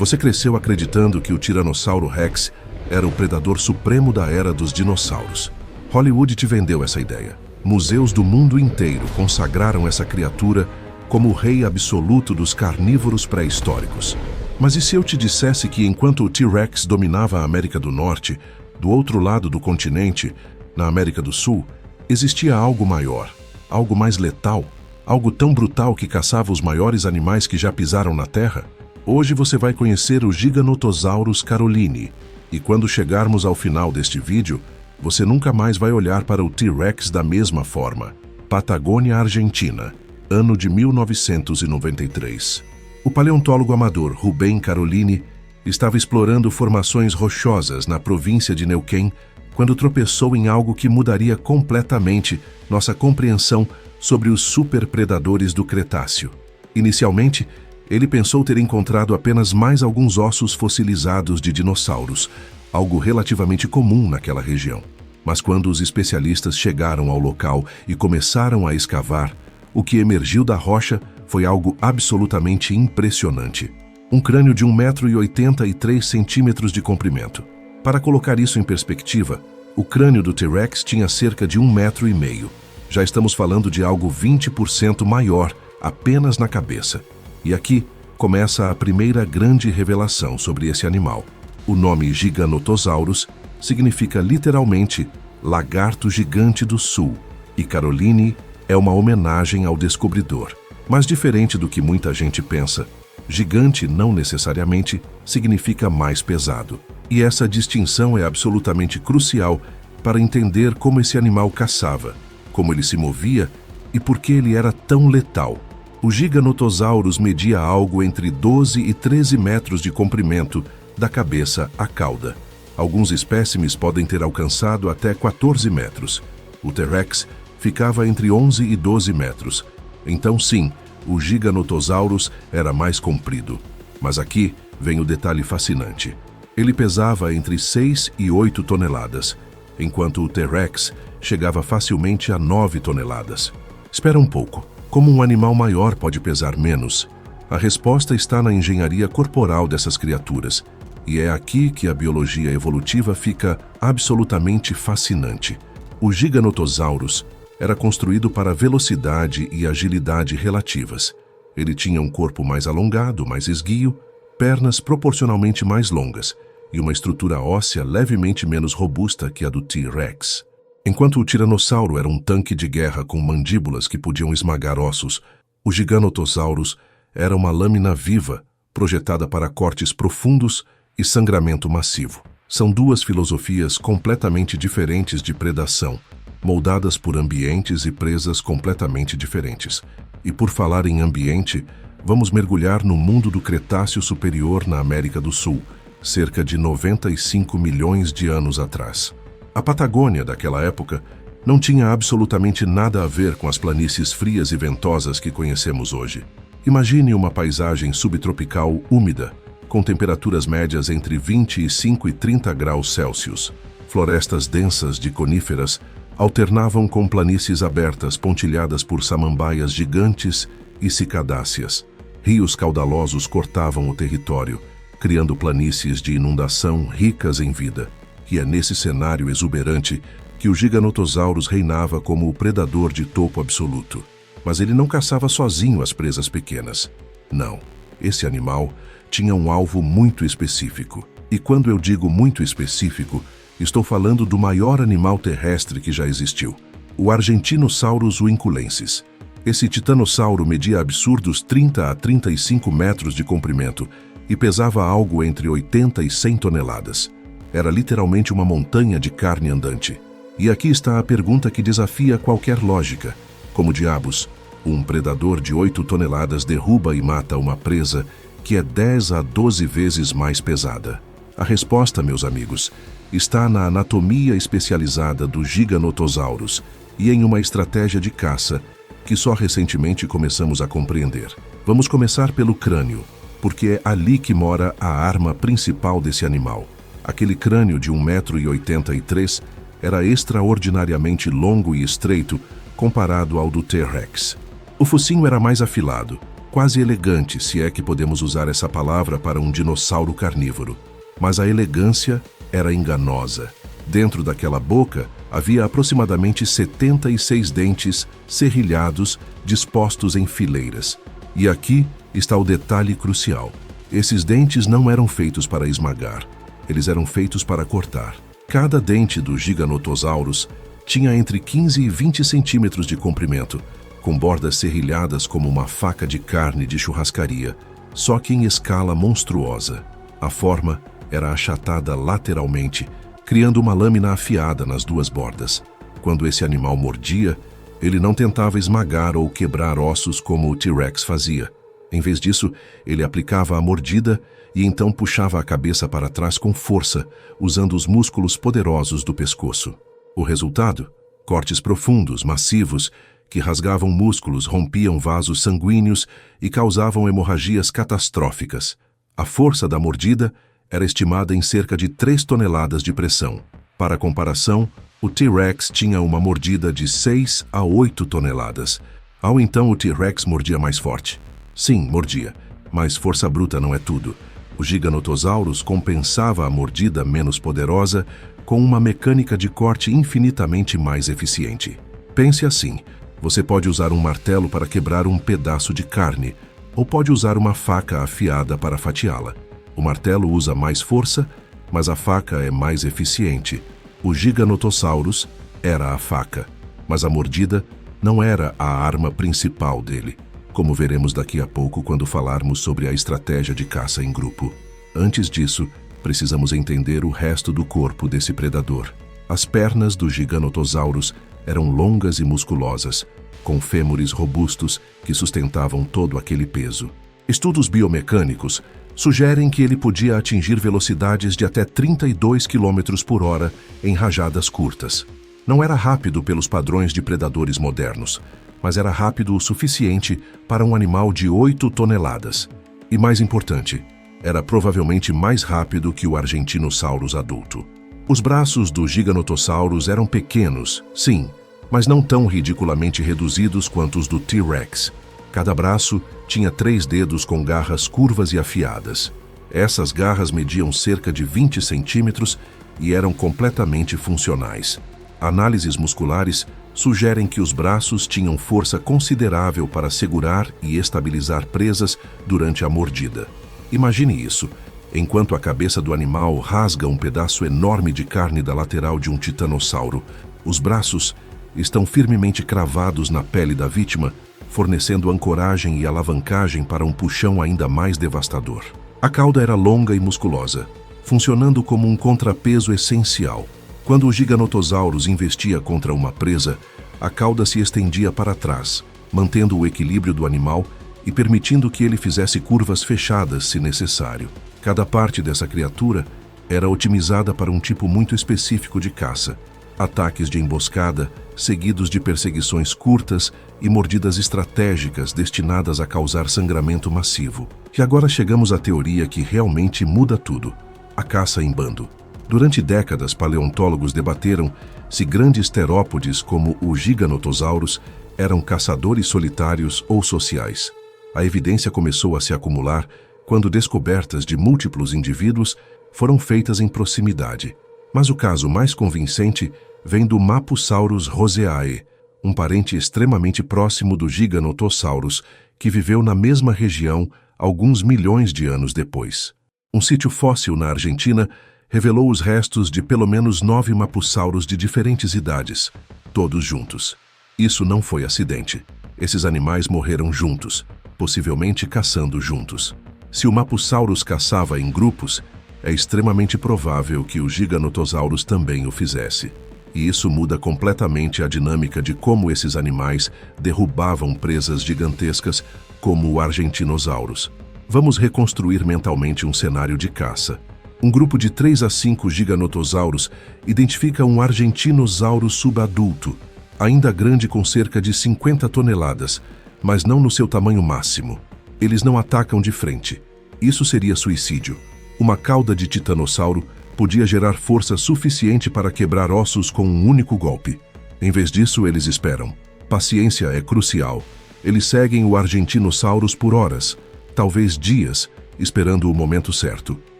Você cresceu acreditando que o Tiranossauro Rex era o predador supremo da era dos dinossauros. Hollywood te vendeu essa ideia. Museus do mundo inteiro consagraram essa criatura como o rei absoluto dos carnívoros pré-históricos. Mas e se eu te dissesse que enquanto o T-Rex dominava a América do Norte, do outro lado do continente, na América do Sul, existia algo maior, algo mais letal, algo tão brutal que caçava os maiores animais que já pisaram na Terra? Hoje você vai conhecer o Giganotosaurus carolini, e quando chegarmos ao final deste vídeo, você nunca mais vai olhar para o T-Rex da mesma forma. Patagônia, Argentina, ano de 1993. O paleontólogo amador Rubén Carolini estava explorando formações rochosas na província de Neuquén quando tropeçou em algo que mudaria completamente nossa compreensão sobre os superpredadores do Cretáceo. Inicialmente, ele pensou ter encontrado apenas mais alguns ossos fossilizados de dinossauros, algo relativamente comum naquela região. Mas quando os especialistas chegaram ao local e começaram a escavar, o que emergiu da rocha foi algo absolutamente impressionante. Um crânio de 1,83 m de comprimento. Para colocar isso em perspectiva, o crânio do T-Rex tinha cerca de 1,5 m. Já estamos falando de algo 20% maior, apenas na cabeça. E aqui começa a primeira grande revelação sobre esse animal. O nome Giganotosaurus significa literalmente lagarto gigante do sul, e Carolini é uma homenagem ao descobridor. Mas diferente do que muita gente pensa, gigante não necessariamente significa mais pesado. E essa distinção é absolutamente crucial para entender como esse animal caçava, como ele se movia e por que ele era tão letal. O Giganotosaurus media algo entre 12 e 13 metros de comprimento, da cabeça à cauda. Alguns espécimes podem ter alcançado até 14 metros. O T-Rex ficava entre 11 e 12 metros. Então sim, o Giganotosaurus era mais comprido. Mas aqui vem o detalhe fascinante. Ele pesava entre 6 e 8 toneladas, enquanto o T-Rex chegava facilmente a 9 toneladas. Espera um pouco. Como um animal maior pode pesar menos? A resposta está na engenharia corporal dessas criaturas, e é aqui que a biologia evolutiva fica absolutamente fascinante. O Giganotosaurus era construído para velocidade e agilidade relativas. Ele tinha um corpo mais alongado, mais esguio, pernas proporcionalmente mais longas e uma estrutura óssea levemente menos robusta que a do T-Rex. Enquanto o tiranossauro era um tanque de guerra com mandíbulas que podiam esmagar ossos, o Giganotosaurus era uma lâmina viva, projetada para cortes profundos e sangramento massivo. São duas filosofias completamente diferentes de predação, moldadas por ambientes e presas completamente diferentes. E por falar em ambiente, vamos mergulhar no mundo do Cretáceo Superior na América do Sul, cerca de 95 milhões de anos atrás. A Patagônia daquela época não tinha absolutamente nada a ver com as planícies frias e ventosas que conhecemos hoje. Imagine uma paisagem subtropical úmida, com temperaturas médias entre 25 e 30 graus Celsius. Florestas densas de coníferas alternavam com planícies abertas pontilhadas por samambaias gigantes e cicadáceas. Rios caudalosos cortavam o território, criando planícies de inundação ricas em vida. E é nesse cenário exuberante que o Giganotosaurus reinava como o predador de topo absoluto. Mas ele não caçava sozinho as presas pequenas. Não, esse animal tinha um alvo muito específico. E quando eu digo muito específico, estou falando do maior animal terrestre que já existiu, o Argentinosaurus uinculensis. Esse titanossauro media absurdos 30 a 35 metros de comprimento e pesava algo entre 80 e 100 toneladas. Era literalmente uma montanha de carne andante. E aqui está a pergunta que desafia qualquer lógica. Como diabos, um predador de 8 toneladas derruba e mata uma presa que é 10 a 12 vezes mais pesada? A resposta, meus amigos, está na anatomia especializada do Giganotosaurus e em uma estratégia de caça que só recentemente começamos a compreender. Vamos começar pelo crânio, porque é ali que mora a arma principal desse animal. Aquele crânio de 1,83 m era extraordinariamente longo e estreito comparado ao do T-Rex. O focinho era mais afilado, quase elegante, se é que podemos usar essa palavra para um dinossauro carnívoro. Mas a elegância era enganosa. Dentro daquela boca havia aproximadamente 76 dentes serrilhados, dispostos em fileiras. E aqui está o detalhe crucial. Esses dentes não eram feitos para esmagar. Eles eram feitos para cortar. Cada dente do Giganotosaurus tinha entre 15 e 20 centímetros de comprimento, com bordas serrilhadas como uma faca de carne de churrascaria, só que em escala monstruosa. A forma era achatada lateralmente, criando uma lâmina afiada nas duas bordas. Quando esse animal mordia, ele não tentava esmagar ou quebrar ossos como o T-Rex fazia. Em vez disso, ele aplicava a mordida e então puxava a cabeça para trás com força, usando os músculos poderosos do pescoço. O resultado? Cortes profundos, massivos, que rasgavam músculos, rompiam vasos sanguíneos e causavam hemorragias catastróficas. A força da mordida era estimada em cerca de 3 toneladas de pressão. Para comparação, o T-Rex tinha uma mordida de 6 a 8 toneladas. Ao então, o T-Rex mordia mais forte. Sim, mordia, mas força bruta não é tudo. O Giganotosaurus compensava a mordida menos poderosa com uma mecânica de corte infinitamente mais eficiente. Pense assim: você pode usar um martelo para quebrar um pedaço de carne, ou pode usar uma faca afiada para fatiá-la. O martelo usa mais força, mas a faca é mais eficiente. O Giganotosaurus era a faca, mas a mordida não era a arma principal dele, como veremos daqui a pouco quando falarmos sobre a estratégia de caça em grupo. Antes disso, precisamos entender o resto do corpo desse predador. As pernas do Giganotosaurus eram longas e musculosas, com fêmures robustos que sustentavam todo aquele peso. Estudos biomecânicos sugerem que ele podia atingir velocidades de até 32 km por hora em rajadas curtas. Não era rápido pelos padrões de predadores modernos, mas era rápido o suficiente para um animal de 8 toneladas. E mais importante, era provavelmente mais rápido que o Argentinosaurus adulto. Os braços do Giganotosaurus eram pequenos, sim, mas não tão ridiculamente reduzidos quanto os do T-Rex. Cada braço tinha 3 dedos com garras curvas e afiadas. Essas garras mediam cerca de 20 centímetros e eram completamente funcionais. Análises musculares sugerem que os braços tinham força considerável para segurar e estabilizar presas durante a mordida. Imagine isso, enquanto a cabeça do animal rasga um pedaço enorme de carne da lateral de um titanossauro. Os braços estão firmemente cravados na pele da vítima, fornecendo ancoragem e alavancagem para um puxão ainda mais devastador. A cauda era longa e musculosa, funcionando como um contrapeso essencial. Quando o Giganotosaurus investia contra uma presa, a cauda se estendia para trás, mantendo o equilíbrio do animal e permitindo que ele fizesse curvas fechadas se necessário. Cada parte dessa criatura era otimizada para um tipo muito específico de caça: ataques de emboscada, seguidos de perseguições curtas e mordidas estratégicas destinadas a causar sangramento massivo. E agora chegamos à teoria que realmente muda tudo: a caça em bando. Durante décadas, paleontólogos debateram se grandes terópodes como o Giganotosaurus eram caçadores solitários ou sociais. A evidência começou a se acumular quando descobertas de múltiplos indivíduos foram feitas em proximidade. Mas o caso mais convincente vem do Mapusaurus roseae, um parente extremamente próximo do Giganotosaurus, que viveu na mesma região alguns milhões de anos depois. Um sítio fóssil na Argentina revelou os restos de pelo menos 9 mapusauros de diferentes idades, todos juntos. Isso não foi acidente. Esses animais morreram juntos, possivelmente caçando juntos. Se o Mapusaurus caçava em grupos, é extremamente provável que o Giganotosaurus também o fizesse. E isso muda completamente a dinâmica de como esses animais derrubavam presas gigantescas como o Argentinosaurus. Vamos reconstruir mentalmente um cenário de caça. Um grupo de 3 a 5 Giganotosaurus identifica um Argentinosaurus subadulto, ainda grande com cerca de 50 toneladas, mas não no seu tamanho máximo. Eles não atacam de frente. Isso seria suicídio. Uma cauda de titanossauro podia gerar força suficiente para quebrar ossos com um único golpe. Em vez disso, eles esperam. Paciência é crucial. Eles seguem o Argentinosaurus por horas, talvez dias, esperando o momento certo.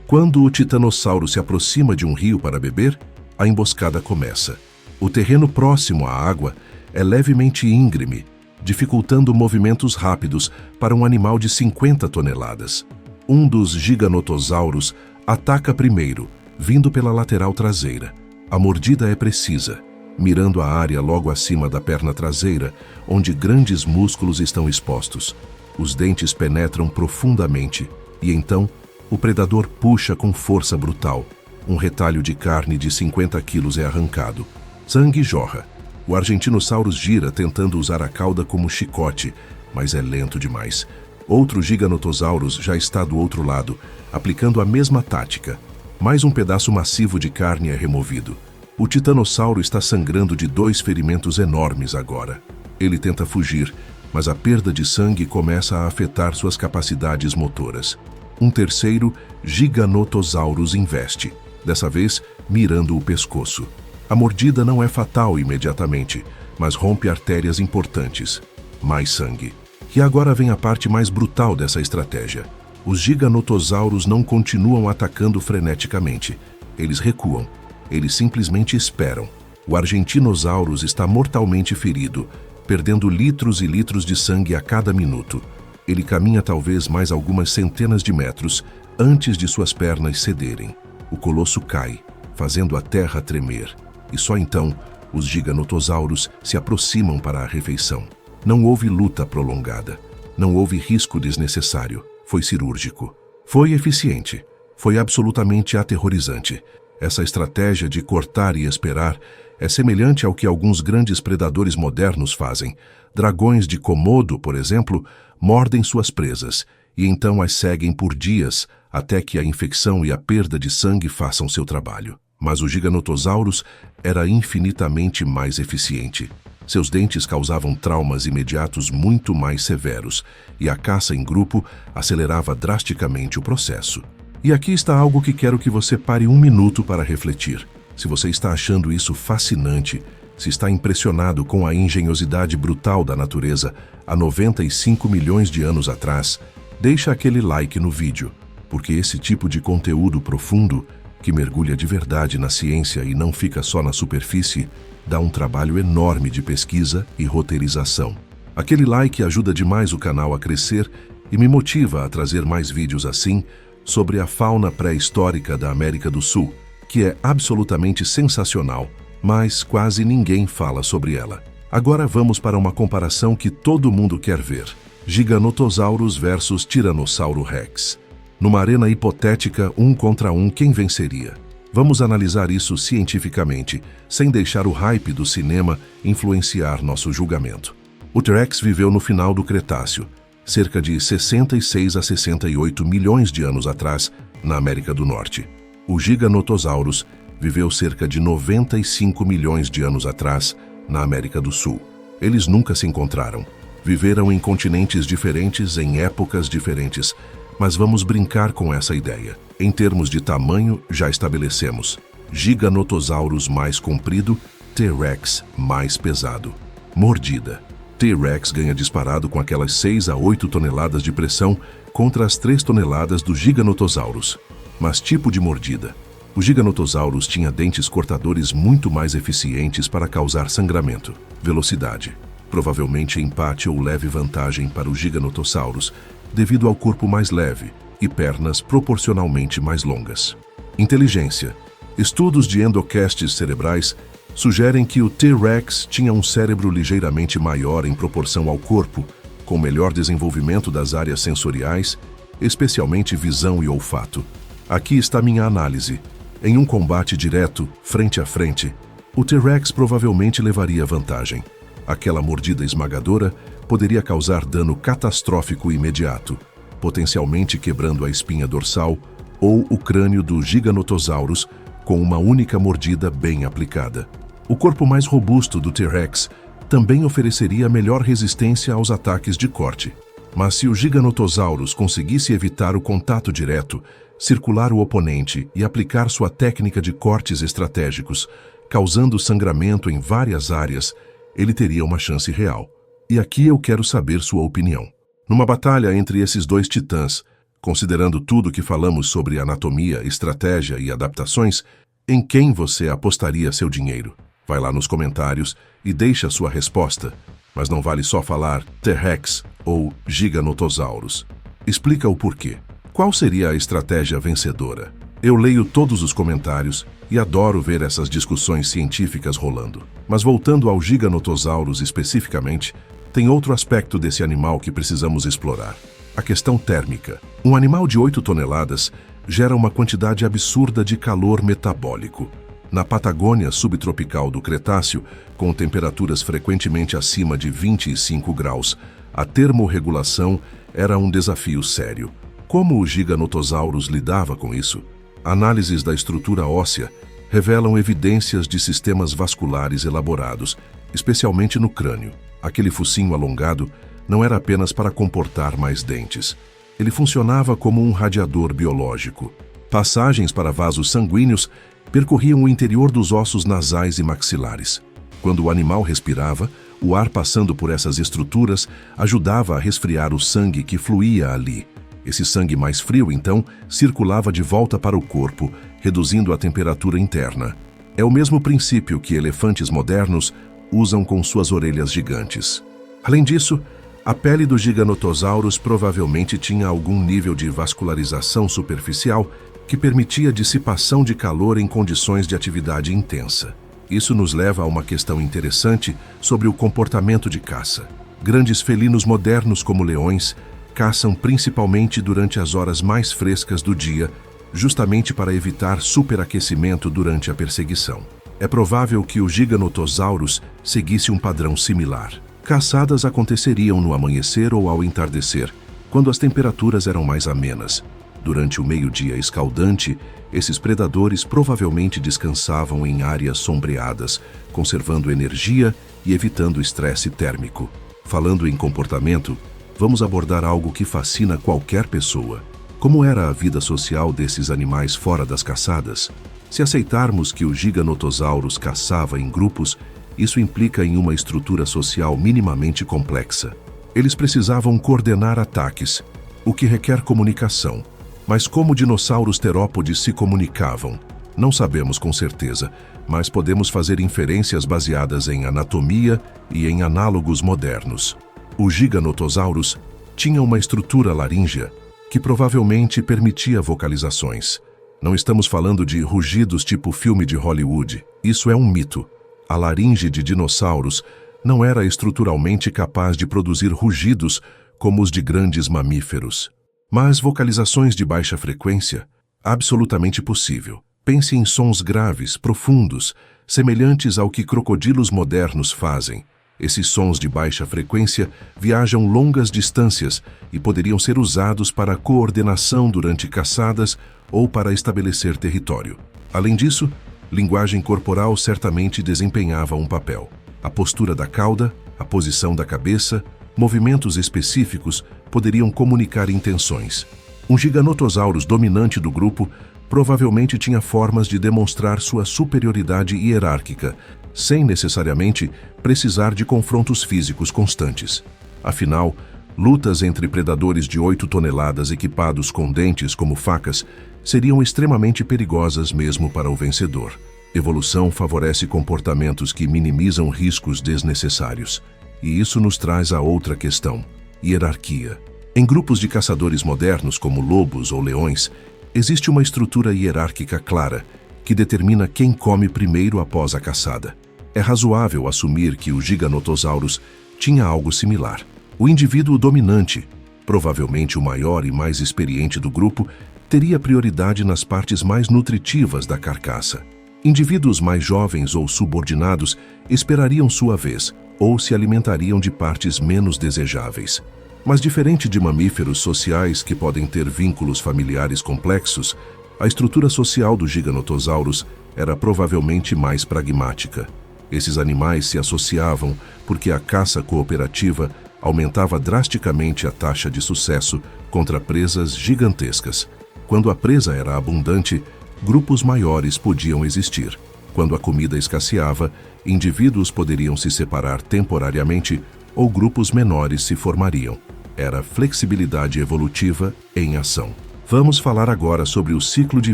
Quando o titanossauro se aproxima de um rio para beber, a emboscada começa. O terreno próximo à água é levemente íngreme, dificultando movimentos rápidos para um animal de 50 toneladas. Um dos giganotossauros ataca primeiro, vindo pela lateral traseira. A mordida é precisa, mirando a área logo acima da perna traseira, onde grandes músculos estão expostos. Os dentes penetram profundamente e então o predador puxa com força brutal. Um retalho de carne de 50 quilos é arrancado. Sangue jorra. O Argentinosaurus gira tentando usar a cauda como chicote, mas é lento demais. Outro Giganotosaurus já está do outro lado, aplicando a mesma tática. Mais um pedaço massivo de carne é removido. O titanossauro está sangrando de 2 ferimentos enormes agora. Ele tenta fugir, mas a perda de sangue começa a afetar suas capacidades motoras. Um terceiro Giganotosaurus investe, dessa vez mirando o pescoço. A mordida não é fatal imediatamente, mas rompe artérias importantes. Mais sangue. E agora vem a parte mais brutal dessa estratégia. Os giganotossauros não continuam atacando freneticamente. Eles recuam. Eles simplesmente esperam. O Argentinosaurus está mortalmente ferido, perdendo litros e litros de sangue a cada minuto. Ele caminha talvez mais algumas centenas de metros antes de suas pernas cederem. O colosso cai, fazendo a terra tremer. E só então, os giganotossauros se aproximam para a refeição. Não houve luta prolongada. Não houve risco desnecessário. Foi cirúrgico. Foi eficiente. Foi absolutamente aterrorizante. Essa estratégia de cortar e esperar é semelhante ao que alguns grandes predadores modernos fazem. Dragões de Komodo, por exemplo, mordem suas presas e então as seguem por dias até que a infecção e a perda de sangue façam seu trabalho. Mas o Giganotosaurus era infinitamente mais eficiente. Seus dentes causavam traumas imediatos muito mais severos, e a caça em grupo acelerava drasticamente o processo. E aqui está algo que quero que você pare um minuto para refletir. Se você está achando isso fascinante, se está impressionado com a engenhosidade brutal da natureza há 95 milhões de anos atrás, deixa aquele like no vídeo, porque esse tipo de conteúdo profundo, que mergulha de verdade na ciência e não fica só na superfície, dá um trabalho enorme de pesquisa e roteirização. Aquele like ajuda demais o canal a crescer e me motiva a trazer mais vídeos assim sobre a fauna pré-histórica da América do Sul, que é absolutamente sensacional, mas quase ninguém fala sobre ela. Agora vamos para uma comparação que todo mundo quer ver. Giganotosaurus versus Tiranossauro Rex. Numa arena hipotética, 1 contra 1, quem venceria? Vamos analisar isso cientificamente, sem deixar o hype do cinema influenciar nosso julgamento. O T-Rex viveu no final do Cretáceo, cerca de 66 a 68 milhões de anos atrás, na América do Norte. O Giganotosaurus viveu cerca de 95 milhões de anos atrás, na América do Sul. Eles nunca se encontraram. Viveram em continentes diferentes, em épocas diferentes, mas vamos brincar com essa ideia. Em termos de tamanho, já estabelecemos. Giganotosaurus mais comprido, T-Rex mais pesado. Mordida. T-Rex ganha disparado com aquelas 6 a 8 toneladas de pressão contra as 3 toneladas do Giganotosaurus. Mas tipo de mordida. O Giganotosaurus tinha dentes cortadores muito mais eficientes para causar sangramento. Velocidade. Provavelmente empate ou leve vantagem para o Giganotosaurus, devido ao corpo mais leve e pernas proporcionalmente mais longas. Inteligência. Estudos de endocastes cerebrais sugerem que o T-Rex tinha um cérebro ligeiramente maior em proporção ao corpo, com melhor desenvolvimento das áreas sensoriais, especialmente visão e olfato. Aqui está minha análise. Em um combate direto, frente a frente, o T-Rex provavelmente levaria vantagem. Aquela mordida esmagadora poderia causar dano catastrófico imediato, potencialmente quebrando a espinha dorsal ou o crânio do Giganotosaurus com uma única mordida bem aplicada. O corpo mais robusto do T-Rex também ofereceria melhor resistência aos ataques de corte. Mas se o Giganotosaurus conseguisse evitar o contato direto, circular o oponente e aplicar sua técnica de cortes estratégicos, causando sangramento em várias áreas, ele teria uma chance real. E aqui eu quero saber sua opinião. Numa batalha entre esses dois titãs, considerando tudo que falamos sobre anatomia, estratégia e adaptações, em quem você apostaria seu dinheiro? Vai lá nos comentários e deixa sua resposta. Mas não vale só falar T-Rex ou Giganotosaurus. Explica o porquê. Qual seria a estratégia vencedora? Eu leio todos os comentários e adoro ver essas discussões científicas rolando. Mas voltando ao Giganotosaurus especificamente, tem outro aspecto desse animal que precisamos explorar. A questão térmica. Um animal de 8 toneladas gera uma quantidade absurda de calor metabólico. Na Patagônia subtropical do Cretáceo, com temperaturas frequentemente acima de 25 graus, a termorregulação era um desafio sério. Como o Giganotosaurus lidava com isso? Análises da estrutura óssea revelam evidências de sistemas vasculares elaborados, especialmente no crânio. Aquele focinho alongado não era apenas para comportar mais dentes. Ele funcionava como um radiador biológico. Passagens para vasos sanguíneos percorriam o interior dos ossos nasais e maxilares. Quando o animal respirava, o ar passando por essas estruturas ajudava a resfriar o sangue que fluía ali. Esse sangue mais frio, então, circulava de volta para o corpo, reduzindo a temperatura interna. É o mesmo princípio que elefantes modernos usam com suas orelhas gigantes. Além disso, a pele do Giganotosaurus provavelmente tinha algum nível de vascularização superficial que permitia a dissipação de calor em condições de atividade intensa. Isso nos leva a uma questão interessante sobre o comportamento de caça. Grandes felinos modernos como leões caçam principalmente durante as horas mais frescas do dia, justamente para evitar superaquecimento durante a perseguição. É provável que o Giganotosaurus seguisse um padrão similar. Caçadas aconteceriam no amanhecer ou ao entardecer, quando as temperaturas eram mais amenas. Durante o meio-dia escaldante, esses predadores provavelmente descansavam em áreas sombreadas, conservando energia e evitando estresse térmico. Falando em comportamento, vamos abordar algo que fascina qualquer pessoa. Como era a vida social desses animais fora das caçadas? Se aceitarmos que o Giganotosaurus caçava em grupos, isso implica em uma estrutura social minimamente complexa. Eles precisavam coordenar ataques, o que requer comunicação. Mas como dinossauros terópodes se comunicavam? Não sabemos com certeza, mas podemos fazer inferências baseadas em anatomia e em análogos modernos. O Giganotosaurus tinha uma estrutura laríngea que provavelmente permitia vocalizações. Não estamos falando de rugidos tipo filme de Hollywood. Isso é um mito. A laringe de dinossauros não era estruturalmente capaz de produzir rugidos como os de grandes mamíferos. Mas vocalizações de baixa frequência? Absolutamente possível. Pense em sons graves, profundos, semelhantes ao que crocodilos modernos fazem. Esses sons de baixa frequência viajam longas distâncias e poderiam ser usados para coordenação durante caçadas ou para estabelecer território. Além disso, linguagem corporal certamente desempenhava um papel. A postura da cauda, a posição da cabeça, movimentos específicos poderiam comunicar intenções. Um Giganotosaurus dominante do grupo provavelmente tinha formas de demonstrar sua superioridade hierárquica, sem necessariamente precisar de confrontos físicos constantes. Afinal, lutas entre predadores de 8 toneladas equipados com dentes como facas seriam extremamente perigosas mesmo para o vencedor. Evolução favorece comportamentos que minimizam riscos desnecessários. E isso nos traz a outra questão: hierarquia. Em grupos de caçadores modernos, como lobos ou leões, existe uma estrutura hierárquica clara que determina quem come primeiro após a caçada. É razoável assumir que o Giganotosaurus tinha algo similar. O indivíduo dominante, provavelmente o maior e mais experiente do grupo, teria prioridade nas partes mais nutritivas da carcaça. Indivíduos mais jovens ou subordinados esperariam sua vez ou se alimentariam de partes menos desejáveis. Mas diferente de mamíferos sociais que podem ter vínculos familiares complexos, a estrutura social do Giganotosaurus era provavelmente mais pragmática. Esses animais se associavam porque a caça cooperativa aumentava drasticamente a taxa de sucesso contra presas gigantescas. Quando a presa era abundante, grupos maiores podiam existir. Quando a comida escasseava, indivíduos poderiam se separar temporariamente ou grupos menores se formariam. Era flexibilidade evolutiva em ação. Vamos falar agora sobre o ciclo de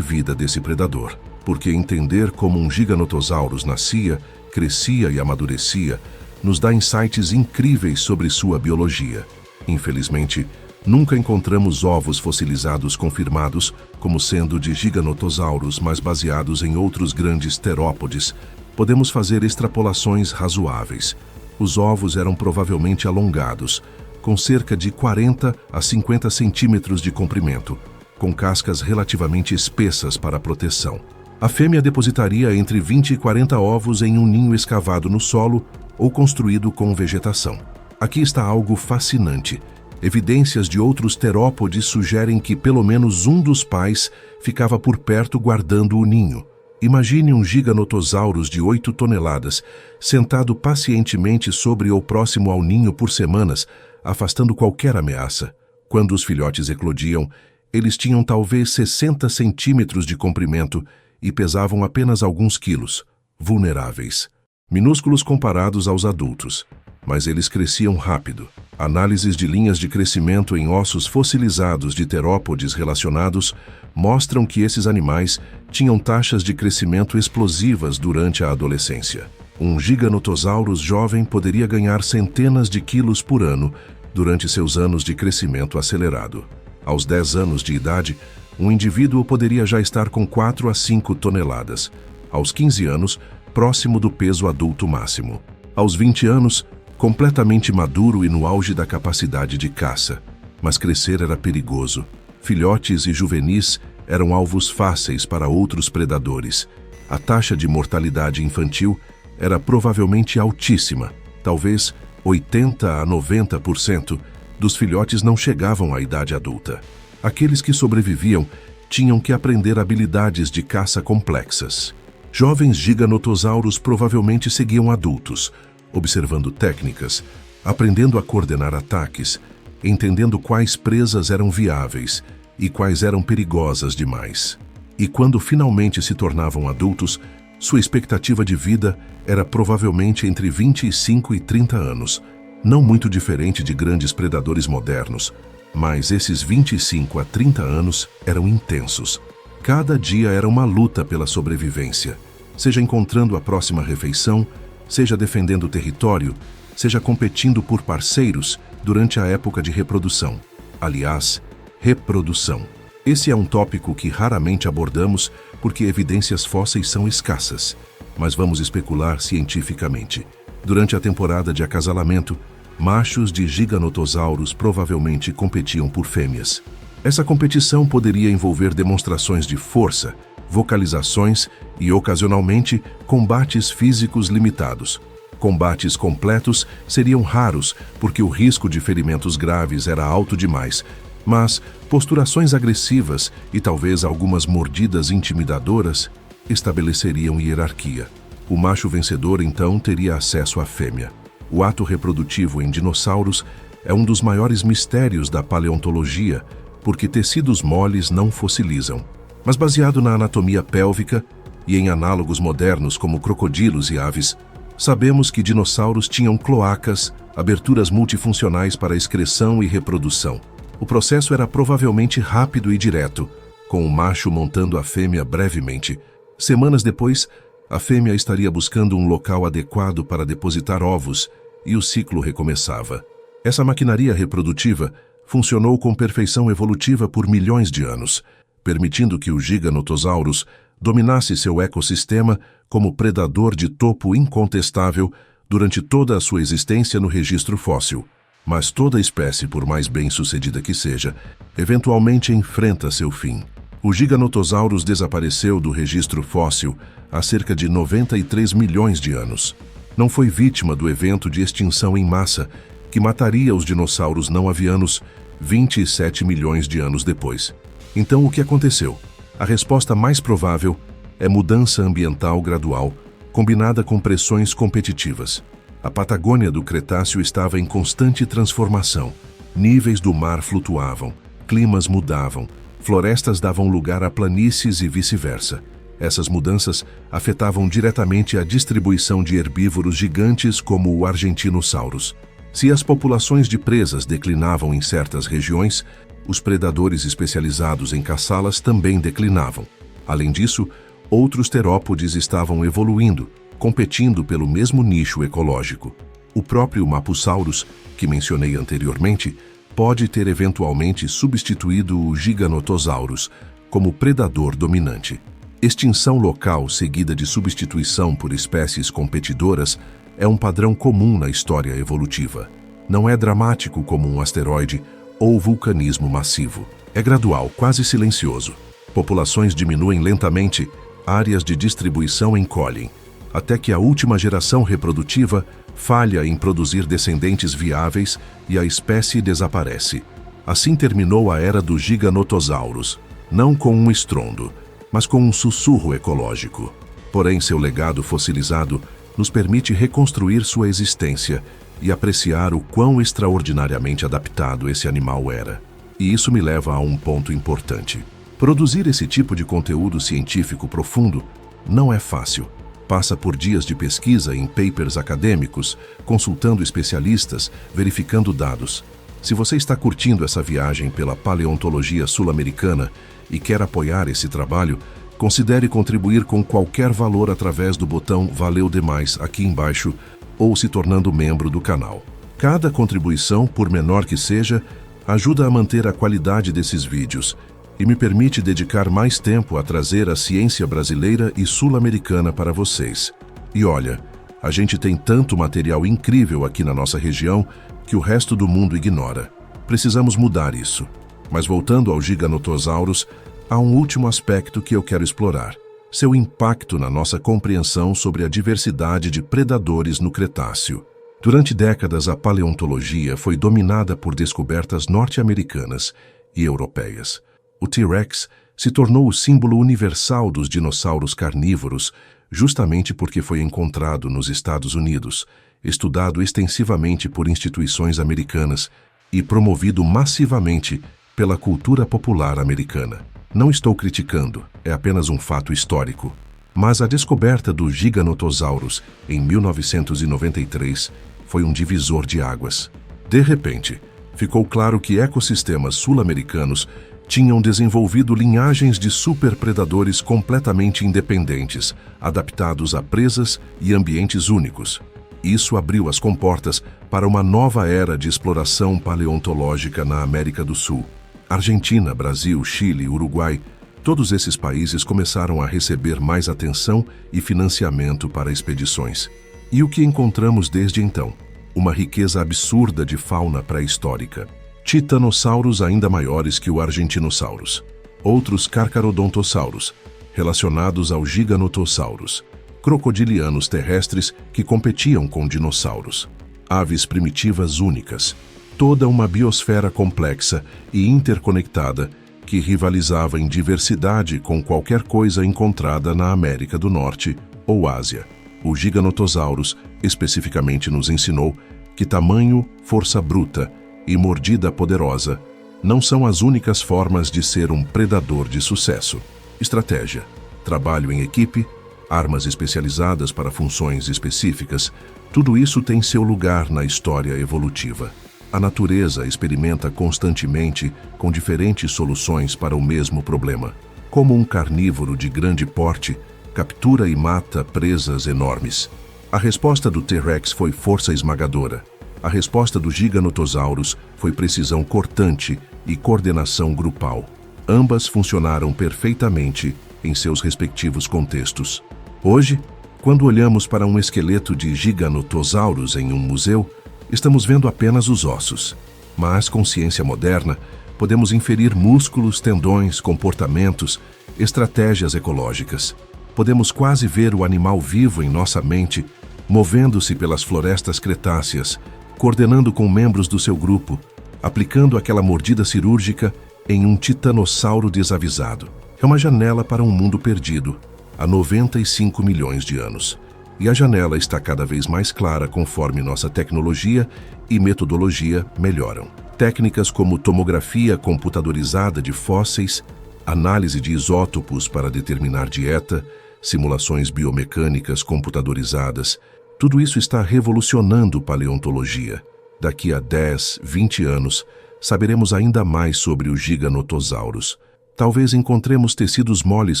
vida desse predador, porque entender como um Giganotosaurus nascia, crescia e amadurecia nos dá insights incríveis sobre sua biologia. Infelizmente, nunca encontramos ovos fossilizados confirmados como sendo de Giganotosaurus, mas baseados em outros grandes terópodes, podemos fazer extrapolações razoáveis. Os ovos eram provavelmente alongados, com cerca de 40 a 50 centímetros de comprimento, com cascas relativamente espessas para proteção. A fêmea depositaria entre 20 e 40 ovos em um ninho escavado no solo ou construído com vegetação. Aqui está algo fascinante. Evidências de outros terópodes sugerem que pelo menos um dos pais ficava por perto guardando o ninho. Imagine um Giganotosaurus de 8 toneladas, sentado pacientemente sobre ou próximo ao ninho por semanas, afastando qualquer ameaça. Quando os filhotes eclodiam, eles tinham talvez 60 centímetros de comprimento e pesavam apenas alguns quilos, vulneráveis. Minúsculos comparados aos adultos, mas eles cresciam rápido. Análises de linhas de crescimento em ossos fossilizados de terópodes relacionados mostram que esses animais tinham taxas de crescimento explosivas durante a adolescência. Um Giganotosaurus jovem poderia ganhar centenas de quilos por ano durante seus anos de crescimento acelerado. Aos 10 anos de idade, um indivíduo poderia já estar com 4 a 5 toneladas. Aos 15 anos, próximo do peso adulto máximo. Aos 20 anos, completamente maduro e no auge da capacidade de caça. Mas crescer era perigoso. Filhotes e juvenis eram alvos fáceis para outros predadores. A taxa de mortalidade infantil era provavelmente altíssima. Talvez 80 a 90% dos filhotes não chegavam à idade adulta. Aqueles que sobreviviam tinham que aprender habilidades de caça complexas. Jovens Giganotosaurus provavelmente seguiam adultos, observando técnicas, aprendendo a coordenar ataques, entendendo quais presas eram viáveis e quais eram perigosas demais. E quando finalmente se tornavam adultos, sua expectativa de vida era provavelmente entre 25 e 30 anos, não muito diferente de grandes predadores modernos, mas esses 25 a 30 anos eram intensos. Cada dia era uma luta pela sobrevivência, seja encontrando a próxima refeição, seja defendendo o território, seja competindo por parceiros durante a época de reprodução. Aliás, reprodução. Esse é um tópico que raramente abordamos porque evidências fósseis são escassas, mas vamos especular cientificamente. Durante a temporada de acasalamento, machos de Giganotosaurus provavelmente competiam por fêmeas. Essa competição poderia envolver demonstrações de força, vocalizações e, ocasionalmente, combates físicos limitados. Combates completos seriam raros porque o risco de ferimentos graves era alto demais, mas posturações agressivas e talvez algumas mordidas intimidadoras estabeleceriam hierarquia. O macho vencedor, então, teria acesso à fêmea. O ato reprodutivo em dinossauros é um dos maiores mistérios da paleontologia, porque tecidos moles não fossilizam. Mas baseado na anatomia pélvica e em análogos modernos como crocodilos e aves, sabemos que dinossauros tinham cloacas, aberturas multifuncionais para excreção e reprodução. O processo era provavelmente rápido e direto, com o macho montando a fêmea brevemente. Semanas depois, a fêmea estaria buscando um local adequado para depositar ovos e o ciclo recomeçava. Essa maquinaria reprodutiva funcionou com perfeição evolutiva por milhões de anos, permitindo que o Giganotosaurus dominasse seu ecossistema como predador de topo incontestável durante toda a sua existência no registro fóssil. Mas toda espécie, por mais bem-sucedida que seja, eventualmente enfrenta seu fim. O Giganotosaurus desapareceu do registro fóssil há cerca de 93 milhões de anos. Não foi vítima do evento de extinção em massa que mataria os dinossauros não avianos 27 milhões de anos depois. Então, o que aconteceu? A resposta mais provável é mudança ambiental gradual, combinada com pressões competitivas. A Patagônia do Cretáceo estava em constante transformação. Níveis do mar flutuavam, climas mudavam, florestas davam lugar a planícies e vice-versa. Essas mudanças afetavam diretamente a distribuição de herbívoros gigantes como o Argentinosaurus. Se as populações de presas declinavam em certas regiões, os predadores especializados em caçá-las também declinavam. Além disso, outros terópodes estavam evoluindo, competindo pelo mesmo nicho ecológico. O próprio Mapusaurus, que mencionei anteriormente, pode ter eventualmente substituído o Giganotosaurus como predador dominante. Extinção local seguida de substituição por espécies competidoras é um padrão comum na história evolutiva. Não é dramático como um asteroide ou vulcanismo massivo. É gradual, quase silencioso. Populações diminuem lentamente, áreas de distribuição encolhem, até que a última geração reprodutiva falha em produzir descendentes viáveis e a espécie desaparece. Assim terminou a era dos Giganotosaurus, não com um estrondo, mas com um sussurro ecológico. Porém, seu legado fossilizado nos permite reconstruir sua existência e apreciar o quão extraordinariamente adaptado esse animal era. E isso me leva a um ponto importante. Produzir esse tipo de conteúdo científico profundo não é fácil. Passa por dias de pesquisa em papers acadêmicos, consultando especialistas, verificando dados. Se você está curtindo essa viagem pela paleontologia sul-americana e quer apoiar esse trabalho, considere contribuir com qualquer valor através do botão Valeu Demais aqui embaixo ou se tornando membro do canal. Cada contribuição, por menor que seja, ajuda a manter a qualidade desses vídeos e me permite dedicar mais tempo a trazer a ciência brasileira e sul-americana para vocês. E olha, a gente tem tanto material incrível aqui na nossa região que o resto do mundo ignora. Precisamos mudar isso. Mas voltando ao Giganotosaurus, há um último aspecto que eu quero explorar: seu impacto na nossa compreensão sobre a diversidade de predadores no Cretáceo. Durante décadas, a paleontologia foi dominada por descobertas norte-americanas e europeias. O T-Rex se tornou o símbolo universal dos dinossauros carnívoros justamente porque foi encontrado nos Estados Unidos, estudado extensivamente por instituições americanas e promovido massivamente pela cultura popular americana. Não estou criticando, é apenas um fato histórico. Mas a descoberta do Giganotosaurus em 1993 foi um divisor de águas. De repente, ficou claro que ecossistemas sul-americanos tinham desenvolvido linhagens de superpredadores completamente independentes, adaptados a presas e ambientes únicos. Isso abriu as comportas para uma nova era de exploração paleontológica na América do Sul. Argentina, Brasil, Chile, Uruguai, todos esses países começaram a receber mais atenção e financiamento para expedições. E o que encontramos desde então? Uma riqueza absurda de fauna pré-histórica. Titanossauros ainda maiores que o Argentinosaurus. Outros Carcharodontossauros, relacionados ao Giganotosaurus. Crocodilianos terrestres que competiam com dinossauros. Aves primitivas únicas. Toda uma biosfera complexa e interconectada que rivalizava em diversidade com qualquer coisa encontrada na América do Norte ou Ásia. O Giganotosaurus especificamente nos ensinou que tamanho, força bruta e mordida poderosa não são as únicas formas de ser um predador de sucesso. Estratégia, trabalho em equipe, armas especializadas para funções específicas, tudo isso tem seu lugar na história evolutiva. A natureza experimenta constantemente com diferentes soluções para o mesmo problema. Como um carnívoro de grande porte, captura e mata presas enormes. A resposta do T-Rex foi força esmagadora. A resposta do Giganotosaurus foi precisão cortante e coordenação grupal. Ambas funcionaram perfeitamente em seus respectivos contextos. Hoje, quando olhamos para um esqueleto de Giganotosaurus em um museu, estamos vendo apenas os ossos. Mas, com ciência moderna, podemos inferir músculos, tendões, comportamentos, estratégias ecológicas. Podemos quase ver o animal vivo em nossa mente, movendo-se pelas florestas cretáceas, coordenando com membros do seu grupo, aplicando aquela mordida cirúrgica em um titanossauro desavisado. É uma janela para um mundo perdido, há 95 milhões de anos. E a janela está cada vez mais clara conforme nossa tecnologia e metodologia melhoram. Técnicas como tomografia computadorizada de fósseis, análise de isótopos para determinar dieta, simulações biomecânicas computadorizadas, tudo isso está revolucionando paleontologia. Daqui a 10, 20 anos, saberemos ainda mais sobre os giganotossauros. Talvez encontremos tecidos moles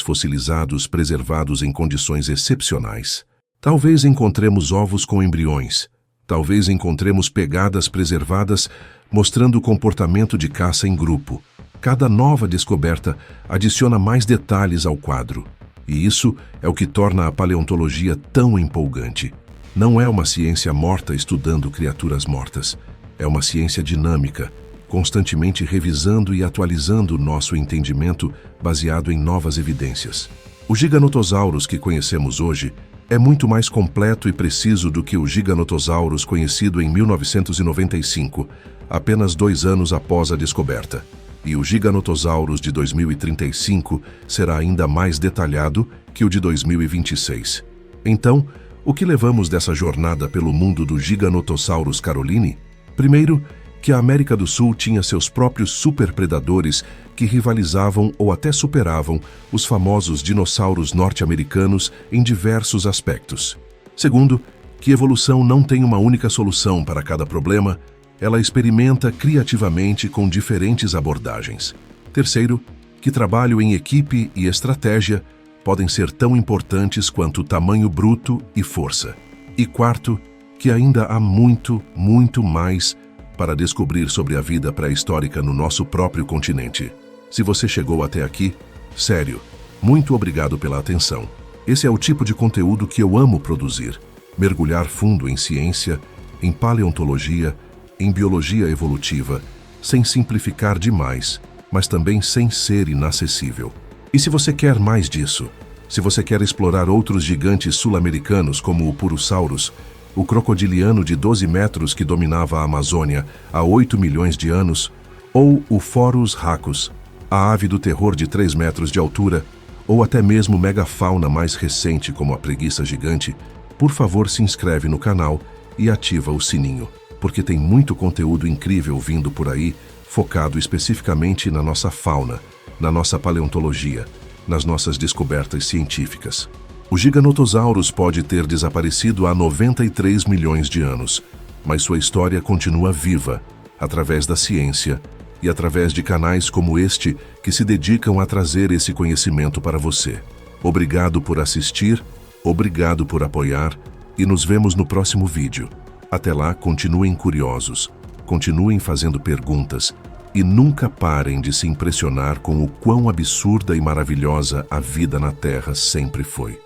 fossilizados preservados em condições excepcionais. Talvez encontremos ovos com embriões. Talvez encontremos pegadas preservadas mostrando o comportamento de caça em grupo. Cada nova descoberta adiciona mais detalhes ao quadro. E isso é o que torna a paleontologia tão empolgante. Não é uma ciência morta estudando criaturas mortas. É uma ciência dinâmica, constantemente revisando e atualizando nosso entendimento baseado em novas evidências. O Giganotosaurus que conhecemos hoje é muito mais completo e preciso do que o Giganotosaurus conhecido em 1995, apenas 2 anos após a descoberta. E o Giganotosaurus de 2035 será ainda mais detalhado que o de 2026. Então, o que levamos dessa jornada pelo mundo do Giganotosaurus caroline? Primeiro, que a América do Sul tinha seus próprios superpredadores que rivalizavam ou até superavam os famosos dinossauros norte-americanos em diversos aspectos. Segundo, que evolução não tem uma única solução para cada problema, ela experimenta criativamente com diferentes abordagens. Terceiro, que trabalho em equipe e estratégia podem ser tão importantes quanto tamanho bruto e força. E quarto, que ainda há muito, muito mais para descobrir sobre a vida pré-histórica no nosso próprio continente. Se você chegou até aqui, sério, muito obrigado pela atenção. Esse é o tipo de conteúdo que eu amo produzir. Mergulhar fundo em ciência, em paleontologia, em biologia evolutiva, sem simplificar demais, mas também sem ser inacessível. E se você quer mais disso, se você quer explorar outros gigantes sul-americanos como o Purosaurus, o crocodiliano de 12 metros que dominava a Amazônia há 8 milhões de anos, ou o Phorus rhacus, a ave do terror de 3 metros de altura, ou até mesmo megafauna mais recente como a preguiça gigante, por favor se inscreve no canal e ativa o sininho, porque tem muito conteúdo incrível vindo por aí, focado especificamente na nossa fauna, na nossa paleontologia, nas nossas descobertas científicas. O Giganotosaurus pode ter desaparecido há 93 milhões de anos, mas sua história continua viva, através da ciência e através de canais como este que se dedicam a trazer esse conhecimento para você. Obrigado por assistir, obrigado por apoiar e nos vemos no próximo vídeo. Até lá, continuem curiosos, continuem fazendo perguntas e nunca parem de se impressionar com o quão absurda e maravilhosa a vida na Terra sempre foi.